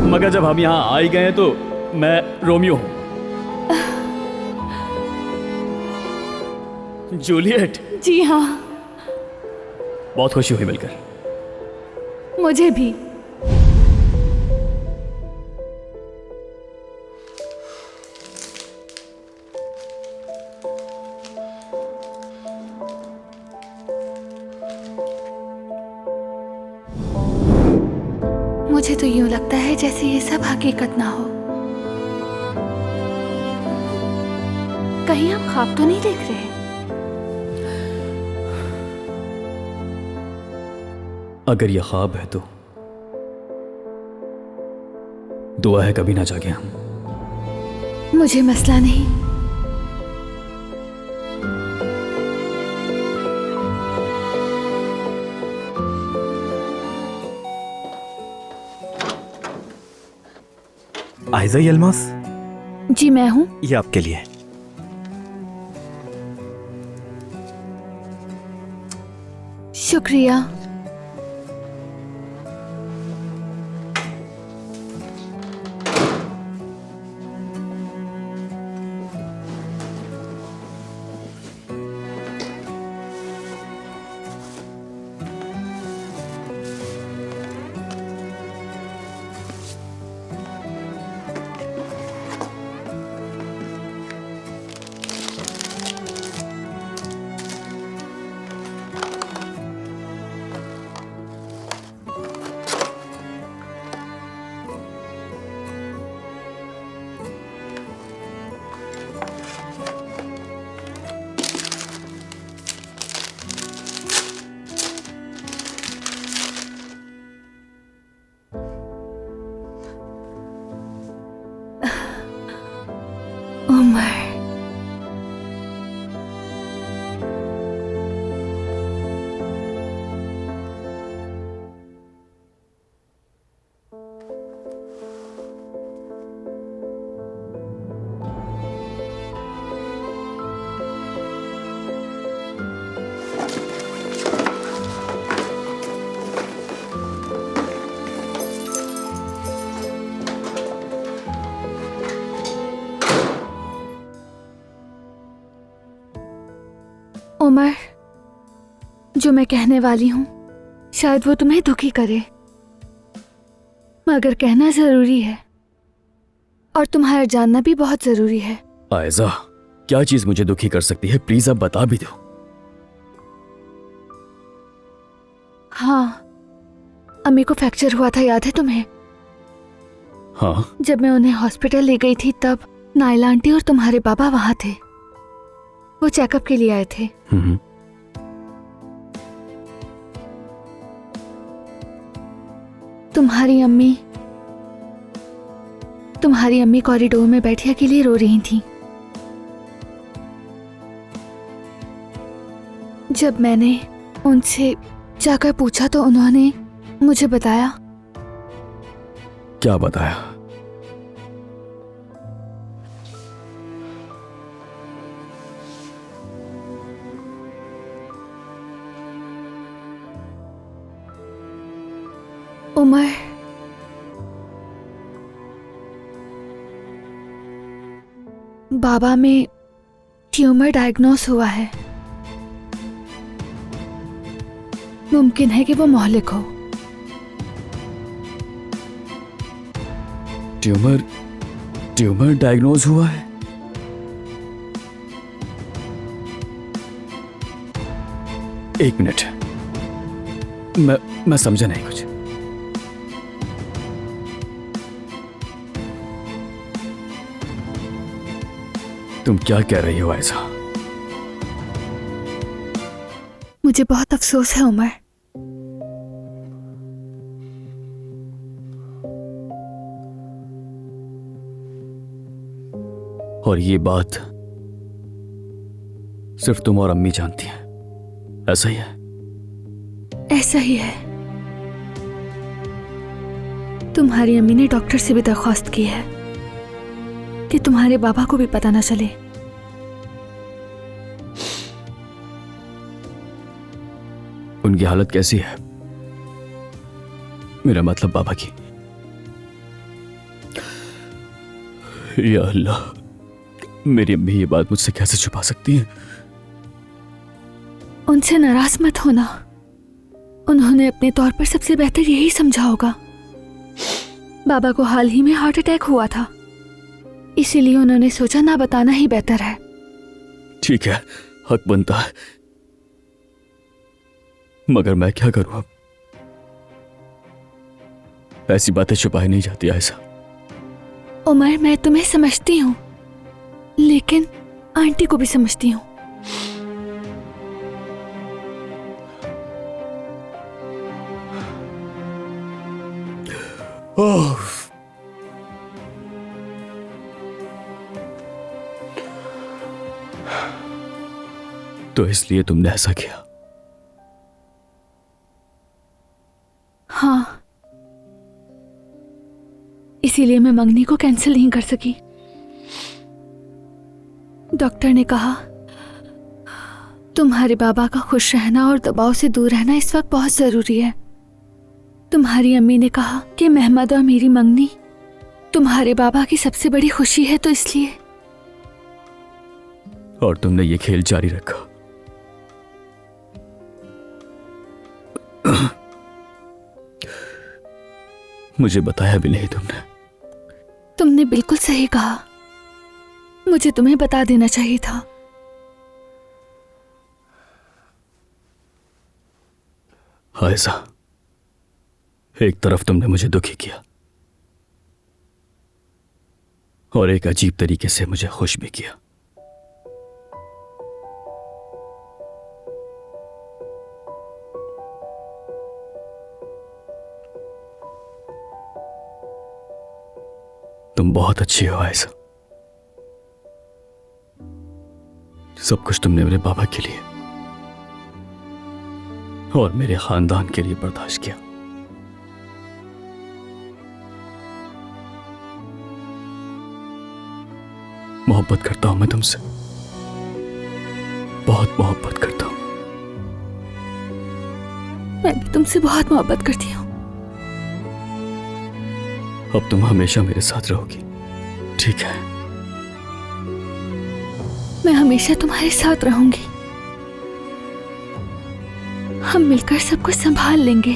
मगर जब हम यहाँ आ ही गए हैं तो मैं रोमियो हूँ। जूलियट। जी हाँ। बहुत खुशी हुई मिलकर। मुझे भी। मुझे तो यूं लगता है जैसे ये सब हकीकत ना हो। कहीं आप ख्वाब तो नहीं देख रहे? अगर यह ख्वाब है तो दुआ है कभी ना जागे हम। मुझे मसला नहीं। आयजा यल्मास, जी मैं हूँ। ये आपके लिए। शुक्रिया। उमर, उमर, जो मैं कहने वाली हूँ शायद वो तुम्हें दुखी करे, मगर कहना जरूरी है और तुम्हारा जानना भी बहुत जरूरी है। आयजा, क्या चीज मुझे दुखी कर सकती है? प्लीज अब बता भी दो। हाँ, अम्मी को फ्रैक्चर हुआ था, याद है तुम्हें? हाँ। जब मैं उन्हें हॉस्पिटल ले गई थी तब नाइला आंटी और तुम्हारे बाबा वहां थे। वो चेकअप के लिए आए थे। तुम्हारी अम्मी कॉरिडोर में बैठी अकेली रो रही थी। जब मैंने उनसे जाकर पूछा तो उन्होंने मुझे बताया। क्या बताया? उमर, बाबा में ट्यूमर डायग्नोस हुआ है। मुमकिन है कि वो मोहलिक हो। ट्यूमर डायग्नोज हुआ है? एक मिनट, मैं समझा नहीं कुछ। तुम क्या कह रही हो आयजा? मुझे बहुत अफसोस है उमर। और ये बात सिर्फ तुम और अम्मी जानती हैं, ऐसा ही है? ऐसा ही है। तुम्हारी अम्मी ने डॉक्टर से भी दरख्वास्त की है कि तुम्हारे बाबा को भी पता न चले। उनकी हालत कैसी है? मेरा मतलब बाबा की। या अल्लाह, मेरी अम्मी ये बात मुझसे कैसे छुपा सकती हैं? उनसे नाराज मत होना। उन्होंने अपने तौर पर सबसे बेहतर यही समझा होगा। बाबा को हाल ही में हार्ट अटैक हुआ था, इसीलिए उन्होंने सोचा ना बताना ही बेहतर है। ठीक है, हक बनता है, मगर मैं क्या करूं अब? ऐसी बातें छुपाई नहीं जाती आयशा। उमर, मैं तुम्हें समझती हूँ, लेकिन आंटी को भी समझती हूँ। ओह, तो इसलिए तुमने ऐसा किया? हाँ, इसीलिए मैं मंगनी को कैंसिल नहीं कर सकी। डॉक्टर ने कहा तुम्हारे बाबा का खुश रहना और दबाव से दूर रहना इस वक्त बहुत जरूरी है। तुम्हारी अम्मी ने कहा कि महमद और मेरी मंगनी तुम्हारे बाबा की सबसे बड़ी खुशी है, तो इसलिए। और तुमने ये खेल जारी रखा। मुझे बताया भी नहीं तुमने। तुमने बिल्कुल सही कहा, मुझे तुम्हें बता देना चाहिए था। आयशा, एक तरफ तुमने मुझे दुखी किया और एक अजीब तरीके से मुझे खुश भी किया। तुम बहुत अच्छी हो आयशा। सब कुछ तुमने मेरे बाबा के लिए और मेरे खानदान के लिए बर्दाश्त किया। मोहब्बत करता हूं मैं तुमसे, बहुत मोहब्बत करता हूं। मैं भी तुमसे बहुत मोहब्बत करती हूँ। अब तुम हमेशा मेरे साथ रहोगी, ठीक है? मैं हमेशा तुम्हारे साथ रहूंगी। हम मिलकर सब कुछ संभाल लेंगे।